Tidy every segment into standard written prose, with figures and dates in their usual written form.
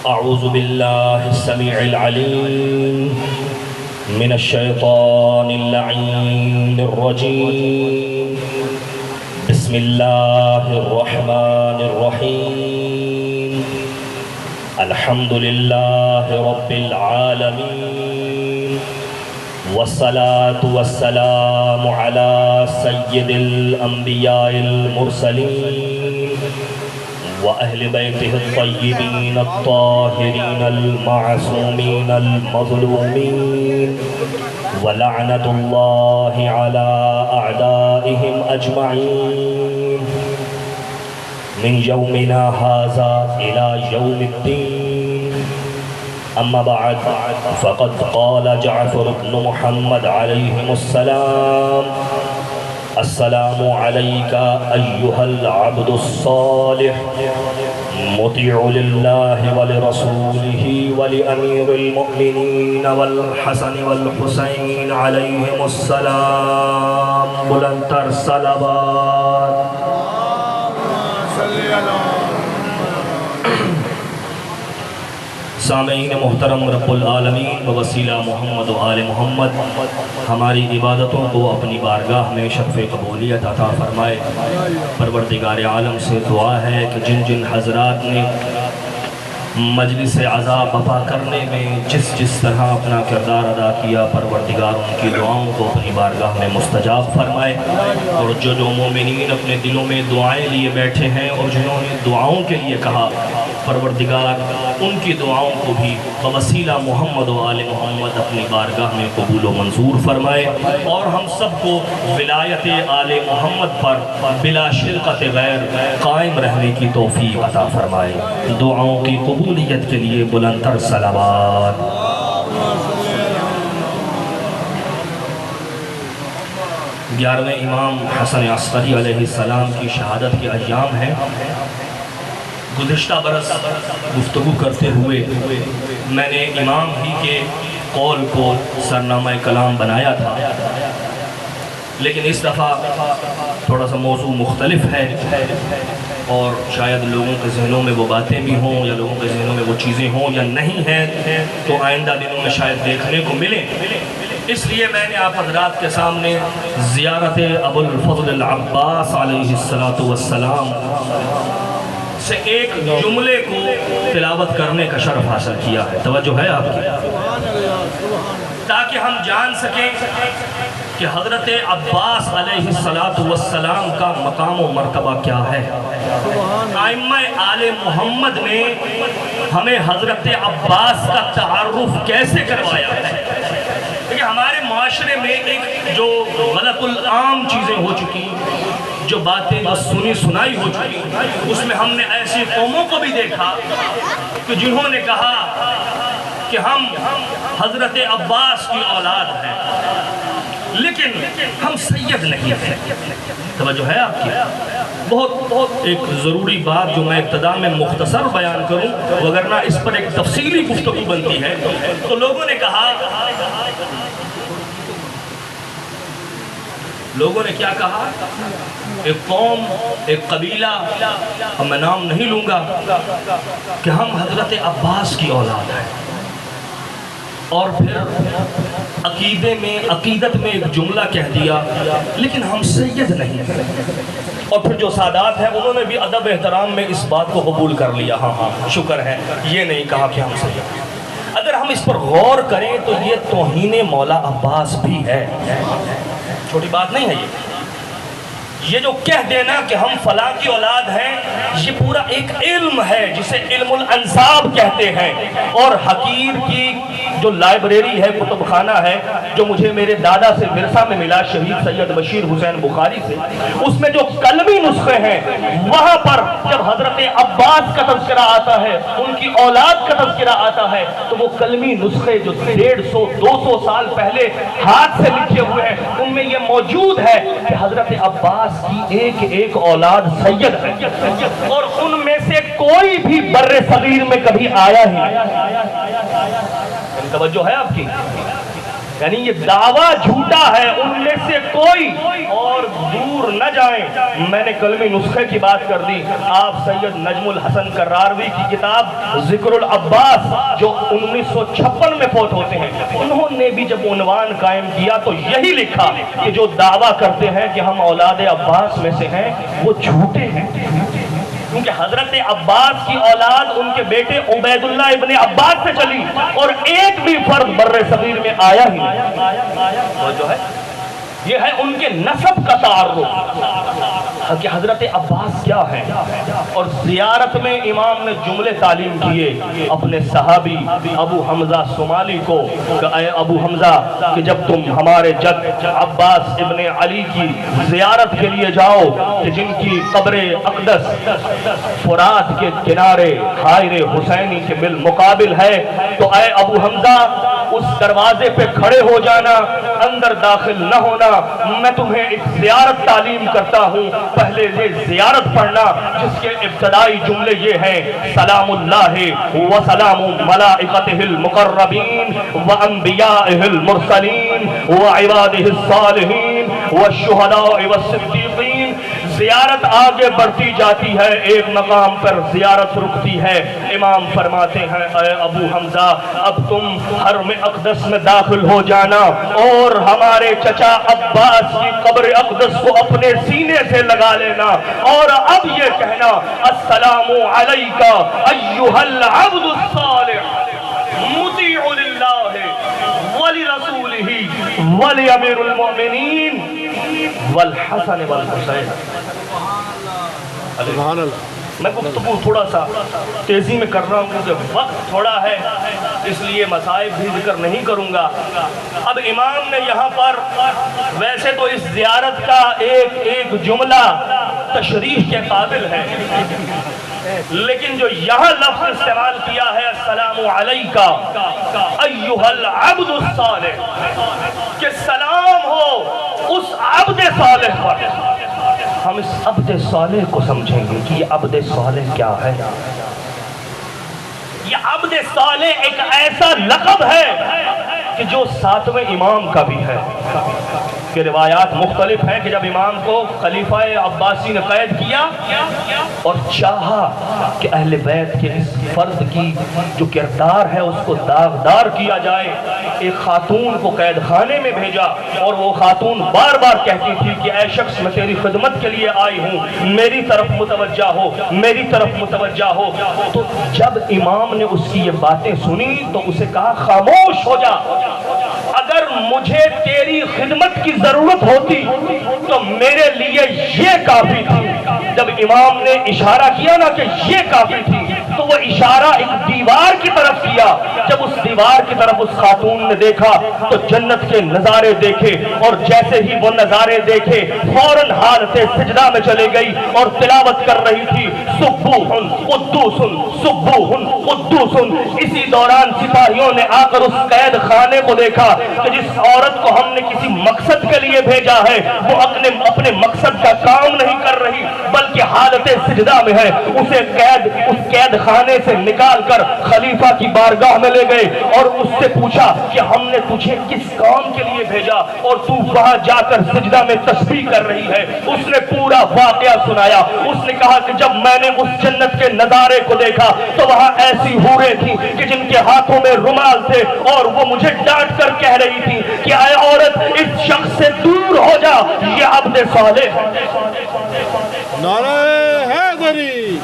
اعوذ باللہ السمیع العلیم من الشیطان اللعین الرجیم بسم اللہ الرحمن الرحیم الحمد للہ رب العالمین والصلاة والسلام على سید الانبیاء المرسلین وأهل بيته الطيبين الطاهرين المعصومين المظلومين ولعنة الله على أعدائهم أجمعين من يومنا هذا إلى يوم الدين. أما بعد فقد قال جعفر بن محمد عليهم السلام: السلام عليك أيها العبد الصالح مطيع لله ولرسوله ولأمير المؤمنين والحسن والحسين عليهم السلام. بلندتر صلوات. سامعین محترم، رب العالمین بوسیلہ محمد و آل محمد ہماری عبادتوں کو اپنی بارگاہ میں شرف قبولیت عطا فرمائے. پروردگار عالم سے دعا ہے کہ جن جن حضرات نے مجلس عذاب بپا کرنے میں جس طرح اپنا کردار ادا کیا، پروردگار ان کی دعاؤں کو اپنی بارگاہ میں مستجاب فرمائے. اور جو مومنین اپنے دلوں میں دعائیں لیے بیٹھے ہیں اور جنہوں نے دعاؤں کے لیے کہا، پروردگار ان کی دعاؤں کو بھی بوسیلہ محمد و آل محمد اپنی بارگاہ میں قبول و منظور فرمائے، اور ہم سب کو ولایت آل محمد پر بلا شرکت غیر قائم رہنے کی توفیق عطا فرمائے. دعاؤں کی قبولیت کے لیے بلندتر صلوات. 11ویں امام حسن عسکری علیہ السلام کی شہادت کے ایام ہیں. گزشتہ برس گفتگو کرتے ہوئے میں نے امام ہی کے قول کو سرنامہ کلام بنایا تھا، لیکن اس دفعہ تھوڑا سا موضوع مختلف ہے اور شاید لوگوں کے ذہنوں میں وہ باتیں بھی ہوں یا لوگوں کے ذہنوں میں وہ چیزیں ہوں یا نہیں ہیں، تو آئندہ دنوں میں شاید دیکھنے کو ملیں. اس لیے میں نے آپ حضرات کے سامنے زیارت ابو الفضل العباس علیہ السلام سے ایک جملے کو تلاوت کرنے کا شرف حاصل کیا ہے. توجہ ہے آپ کی؟ تاکہ ہم جان سکیں کہ حضرت عباس علیہ السلام کا مقام و مرتبہ کیا ہے. ائمہ آل محمد نے ہمیں حضرت عباس کا تعارف کیسے کروایا ہے. کہ ہمارے معاشرے میں ایک جو غلط العام چیزیں ہو چکی، جو باتیں جو سنی سنائی ہو چکی، اس میں ہم نے ایسی قوموں کو بھی دیکھا کہ جنہوں نے کہا کہ ہم حضرت عباس کی اولاد ہیں لیکن ہم سید نہیں ہیں. توجہ ہے آپ کی؟ بہت ایک ضروری بات جو میں ابتدا میں مختصر بیان کروں، وگرنہ اس پر ایک تفصیلی گفتگو بنتی ہے. تو لوگوں نے کیا کہا؟ ایک قوم، ایک قبیلہ، اب میں نام نہیں لوں گا، کہ ہم حضرت عباس کی اولاد ہیں. اور پھر عقیدت میں ایک جملہ کہہ دیا، لیکن ہم سید نہیں ہیں. اور پھر جو سادات ہیں انہوں نے بھی ادب احترام میں اس بات کو قبول کر لیا، ہاں شکر ہے، یہ نہیں کہا کہ ہم سید ہیں. اگر ہم اس پر غور کریں تو یہ توہین مولا عباس بھی ہے. چھوٹی بات نہیں ہے یہ جو کہہ دینا کہ ہم فلاں کی اولاد ہیں، یہ پورا ایک علم ہے جسے علم الانساب کہتے ہیں. اور حقیر کی جو لائبریری ہے، کتب خانہ ہے، جو مجھے میرے دادا سے ورثہ میں ملا، شہید سید بشیر حسین بخاری سے، اس میں جو قلمی نسخے ہیں، وہاں پر جب حضرت عباس کا تذکرہ آتا ہے، ان کی اولاد کا تذکرہ آتا ہے، تو وہ قلمی نسخے جو 150-200 سال پہلے ہاتھ سے لکھے ہوئے ہیں، ان میں یہ موجود ہے کہ حضرت عباس کی ایک اولاد سید ہے، اور ان میں سے کوئی بھی بر صغیر میں کبھی آیا ہی نہیں. توجہ ہے آپ کی؟ یعنی یہ دعویٰ جھوٹا ہے، ان میں سے کوئی اور دور نہ جائیں۔ میں نے کلمی نسخے کی بات کر دی، آپ سید نجم الحسن کراروی کی کتاب ذکر العباس جو 1956 میں فوت ہوتے ہیں، انہوں نے بھی جب عنوان قائم کیا تو یہی لکھا کہ جو دعویٰ کرتے ہیں کہ ہم اولاد عباس میں سے ہیں وہ جھوٹے ہیں، کیونکہ حضرت عباس کی اولاد ان کے بیٹے عبید اللہ ابن عباس سے چلی اور ایک بھی فرد بر صغیر میں آیا ہی نہیں۔ اور جو ہے یہ ہے ان کے نسب کا تعارف کہ حضرت عباس کیا ہیں۔ اور زیارت میں امام نے جملے تعلیم کیے اپنے صحابی ابو حمزہ سمالی کو کہ اے ابو حمزہ کہ جب تم ہمارے جد عباس ابن علی کی زیارت کے لیے جاؤ کہ جن کی قبر اقدس فرات کے کنارے حائر حسینی کے بالمقابل ہے، تو اے ابو حمزہ اس دروازے پہ کھڑے ہو جانا، اندر داخل نہ ہونا۔ میں تمہیں ایک زیارت تعلیم کرتا ہوں، پہلے یہ زیارت پڑھنا جس کے ابتدائی جملے یہ ہیں: سلام اللہ و سلام ملائکتہ المقربین و انبیائہ المرسلین و عبادہ الصالحین والشہداء والصدیقین۔ زیارت آگے بڑھتی جاتی ہے، ایک مقام پر زیارت رکتی ہے۔ امام فرماتے ہیں اے ابو حمزہ اب تم حرم اقدس میں داخل ہو جانا اور ہمارے چچا عباس کی قبر اقدس کو اپنے سینے سے لگا لینا، اور اب یہ کہنا: السلام علیکہ ایھا العبد الصالح مطیع للہ ولرسولہ ولامیر المؤمنین والحسن والحسین۔ سبحان اللہ۔ میں گفتگو تھوڑا سا تیزی میں کر رہا ہوں کیونکہ وقت تھوڑا ہے، اس لیے مصائب بھی ذکر نہیں کروں گا۔ اب امام نے یہاں پر ویسے تو اس زیارت کا ایک ایک جملہ تشریح کے قابل ہے، لیکن جو یہاں لفظ استعمال کیا ہے السلام علیکہ ایھا العبد الصالح، کہ سلام ہو اس عبد صالح پر۔ ہم اس عبد صالح کو سمجھیں گے کہ یہ عبد صالح کیا ہے۔ یہ عبد صالح ایک ایسا لقب ہے کہ جو ساتویں امام کا بھی ہے، کہ روایات مختلف ہیں کہ جب امام کو خلیفہ عباسی نے قید کیا اور چاہا کہ اہل بیت کے اس فرد کی جو کردار ہے اس کو داغدار کیا جائے، ایک خاتون کو قید خانے میں بھیجا اور وہ خاتون بار بار کہتی تھی کہ اے شخص میں تیری خدمت کے لیے آئی ہوں، میری طرف متوجہ ہو، میری طرف متوجہ ہو۔ تو جب امام نے اس کی یہ باتیں سنی تو اسے کہا خاموش ہو جا، اگر مجھے تیری خدمت کی ضرورت ہوتی تو میرے لیے یہ کافی تھی۔ جب امام نے اشارہ کیا نا کہ یہ کافی تھی تو وہ اشارہ ایک دیوار کی طرف کیا۔ جب اس دیوار کی طرف اس خاتون نے دیکھا تو جنت کے نظارے دیکھے، اور جیسے ہی وہ نظارے دیکھے فوراً حالت سجدہ میں چلے گئی اور تلاوت کر رہی تھی سبوح قدوس سبوح قدوس۔ اسی دوران سپاہیوں نے آ کر اس قید خانے کو دیکھا کہ جس عورت کو ہم نے کسی مقصد کے لیے بھیجا ہے وہ اپنے مقصد کا کام نہیں کر رہی بلکہ حالت سجدہ میں ہے۔ اسے اس قید خانے سے نکال کر خلیفہ کی بارگاہ میں لے گئے اور اس سے پوچھا کہ ہم نے تجھے کس کام کے لیے بھیجا اور تو وہاں جا کر سجدہ میں تسبیح کر رہی ہے۔ اس نے پورا واقعہ سنایا۔ اس نے کہا کہ جب میں نے اس جنت کے نظارے کو دیکھا تو وہاں ایسی حوریں تھیں کہ جن کے ہاتھوں میں رومال تھے اور وہ مجھے ڈانٹ کر کہہ رہی تھی کہ اے عورت اس شخص سے دور ہو جا، یہ عبد صالح ہے۔ نعرہ حیدری۔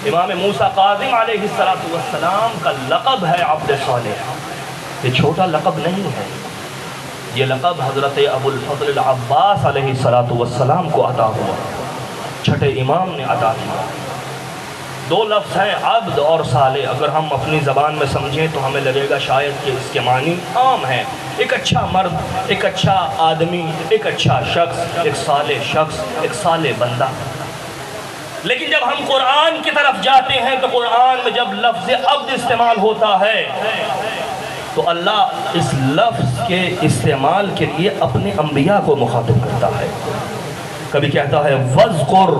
امام موسیٰ کاظم علیہ السلام کا لقب ہے عبد صالح۔ یہ چھوٹا لقب نہیں ہے، یہ لقب حضرت ابو الفضل العباس علیہ السلام کو عطا ہوا، چھٹے امام نے عطا کیا۔ دو لفظ ہیں عبد اور صالح، اگر ہم اپنی زبان میں سمجھیں تو ہمیں لگے گا شاید کہ اس کے معنی عام ہیں، ایک اچھا مرد، ایک اچھا آدمی، ایک اچھا شخص، ایک صالح شخص، ایک صالح بندہ۔ لیکن جب ہم قرآن کی طرف جاتے ہیں تو قرآن میں جب لفظ عبد استعمال ہوتا ہے تو اللہ اس لفظ کے استعمال کے لیے اپنے انبیاء کو مخاطب کرتا ہے۔ کبھی کہتا ہے وَاذْكُرْ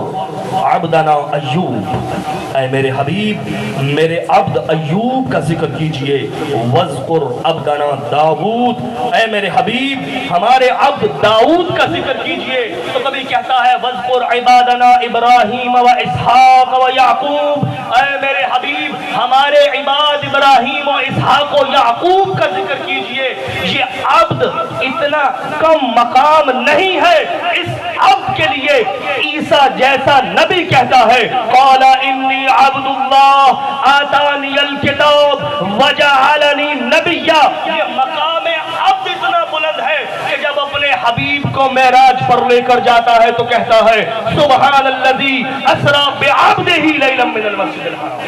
عَبْدَنَا أَيُّوبَ، اے میرے حبیب میرے عبد ایوب کا ذکر کیجئے، وَاذْكُرْ عَبْدَنَا داؤد، اے میرے حبیب ہمارے عبد داؤد کا ذکر کیجئے۔ تو کبھی کہتا ہے وَاذْكُرْ عِبَادَنَا ابراہیم و اسحاق و یعقوب، اے میرے حبیب ہمارے عباد ابراہیم و اسحاق و یعقوب کا ذکر کیجئے۔ یہ عبد اتنا کم مقام نہیں ہے، اس عبد کے لیے عیسیٰ جیسا نبی کہتا ہے قال انی عبد اللہ آتانی الکتاب وجعلنی نبیا۔ یہ مقام عبد اتنا بلند ہے کہ جب اپنے حبیب کو معراج پر لے کر جاتا ہے تو کہتا ہے سبحان الذی اسری بعبدہ لیلا من المسجد الحرام۔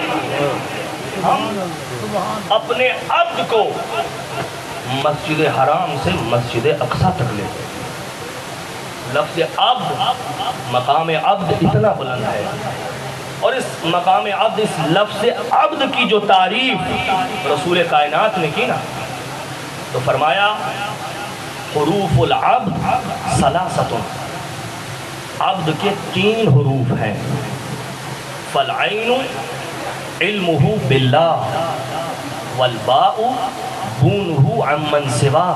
ہم اپنے عبد کو مسجد حرام سے مسجد اقصی تک لے گئے۔ لفظ عبد، مقام عبد اتنا بلند ہے، اور اس مقام عبد، اس لفظ عبد کی جو تعریف رسول کائنات نے کی نا، تو فرمایا حروف العبد ثلاثۃ، عبد کے 3 حروف ہیں، فالعین علمہ باللہ، والباء بونہ عمن سوا،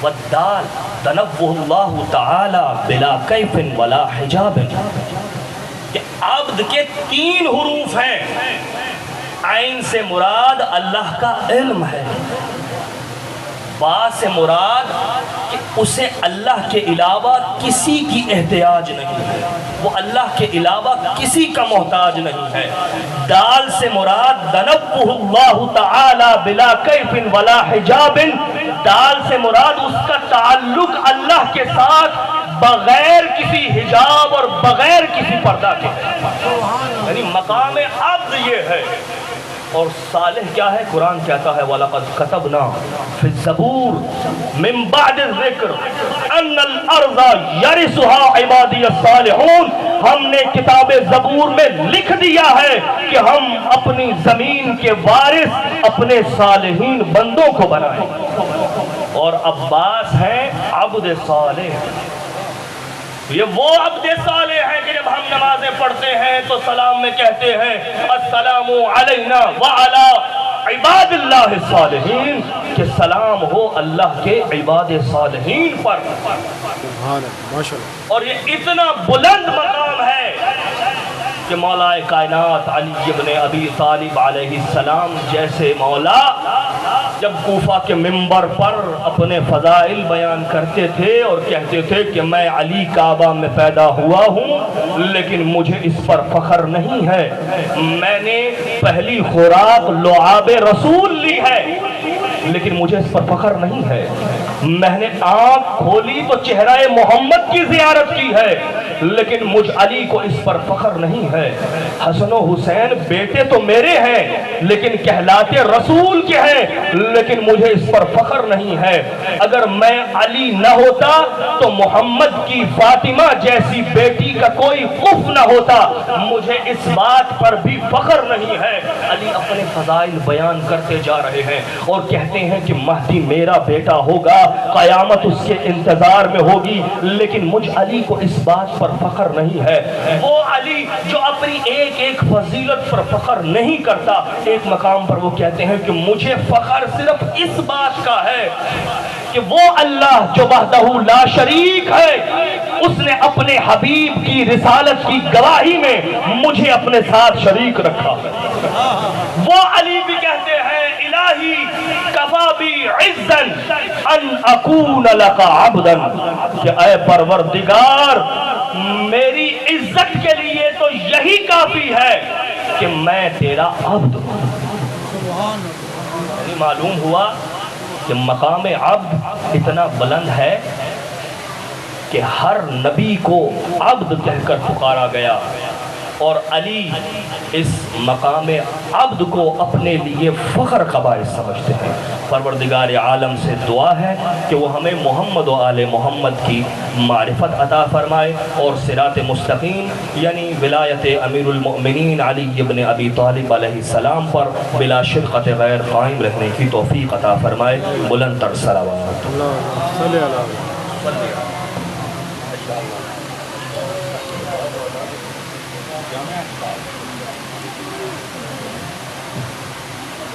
والدال تنوہ اللہ تعالی بلا کیف ولا حجاب۔ کہ عبد کے 3 حروف ہیں، عین سے مراد اللہ کا علم ہے، با سے مراد کہ اسے اللہ کے علاوہ کسی کی احتیاج نہیں ہے، وہ اللہ کے علاوہ کسی کا محتاج نہیں ہے، دال سے مراد تنوہ اللہ تعالی بلا کیف ولا حجاب، دال سے مراد اس کا تعلق اللہ کے ساتھ بغیر کسی حجاب اور بغیر کسی پردہ کے، یعنی مقام عبد یہ ہے۔ اور صالح کیا ہے؟ قرآن کہتا ہے وَلَقَدْ كَتَبْنَا فِي الزَّبُورِ مِن بَعْدِ الذِّكْرِ أَنَّ الْأَرْضَ يَرِثُهَا عِبَادِيَ الصَّالِحُونَ، ہم نے کتاب زبور میں لکھ دیا ہے کہ ہم اپنی زمین کے وارث اپنے صالحین بندوں کو بنائیں۔ اور عباس ہیں عبد صالح، یہ وہ عبد صالح ہے کہ جب ہم نمازیں پڑھتے ہیں تو سلام میں کہتے ہیں السلام علینا وعلی عباد اللہ الصالحین، کہ سلام ہو اللہ کے عباد صالحین پر۔ اور یہ اتنا بلند مقام ہے کہ مولا کائنات علی ابن ابی طالب علیہ السلام جیسے مولا جب کوفہ کے منبر پر اپنے فضائل بیان کرتے تھے اور کہتے تھے کہ میں علی کعبہ میں پیدا ہوا ہوں لیکن مجھے اس پر فخر نہیں ہے، میں نے پہلی خوراک لعاب رسول لی ہے لیکن مجھے اس پر فخر نہیں ہے، میں نے آنکھ کھولی تو چہرہ محمد کی زیارت کی ہے لیکن مجھ علی کو اس پر فخر نہیں ہے، حسن و حسین بیٹے تو میرے ہیں لیکن کہلاتے رسول کے ہیں لیکن مجھے اس پر فخر نہیں ہے، اگر میں علی نہ ہوتا تو محمد کی فاطمہ جیسی بیٹی کا کوئی خوف نہ ہوتا، مجھے اس بات پر بھی فخر نہیں ہے۔ علی اپنے فضائل بیان کرتے جا رہے ہیں اور کہتے ہیں کہ مہدی میرا بیٹا ہوگا، قیامت اس کے انتظار میں ہوگی لیکن مجھ علی کو اس بات پر فخر نہیں ہے۔ وہ علی جو اپنی ایک ایک فضیلت پر فخر نہیں کرتا، ایک مقام پر وہ کہتے ہیں کہ مجھے فخر صرف اس بات کا ہے کہ وہ اللہ جو وحدہ لا شریک ہے اس نے اپنے حبیب کی رسالت کی گواہی میں مجھے اپنے ساتھ شریک رکھا ہے۔ وہ علی بھی کہتے ہیں الہی کفا بی عزن ان اکون لک عبدا، کہ اے پروردگار میری عزت کے لیے تو یہی کافی ہے کہ میں تیرا عبد ہوں۔ معلوم ہوا کہ مقام عبد اتنا بلند ہے کہ ہر نبی کو عبد کہہ کر پکارا گیا، اور علی اس مقام عبد کو اپنے لیے فخر کا باعث سمجھتے ہیں۔ پروردگار عالم سے دعا ہے کہ وہ ہمیں محمد و آل محمد کی معرفت عطا فرمائے اور صراط مستقیم یعنی ولایت امیر المؤمنین علی ابن ابی طالب علیہ السلام پر بلا شرکت غیر قائم رہنے کی توفیق عطا فرمائے۔ بلند تر صلوات اللہ۔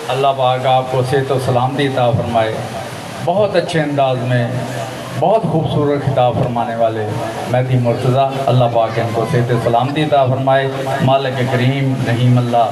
اللہ پاک آپ کو صحت و سلامتی عطا فرمائے. بہت اچھے انداز میں بہت خوبصورت خطاب فرمانے والے مہدی مرتضیٰ، اللہ پاک ان کو صحت و سلامتی عطا فرمائے. مالک کریم رحیم اللہ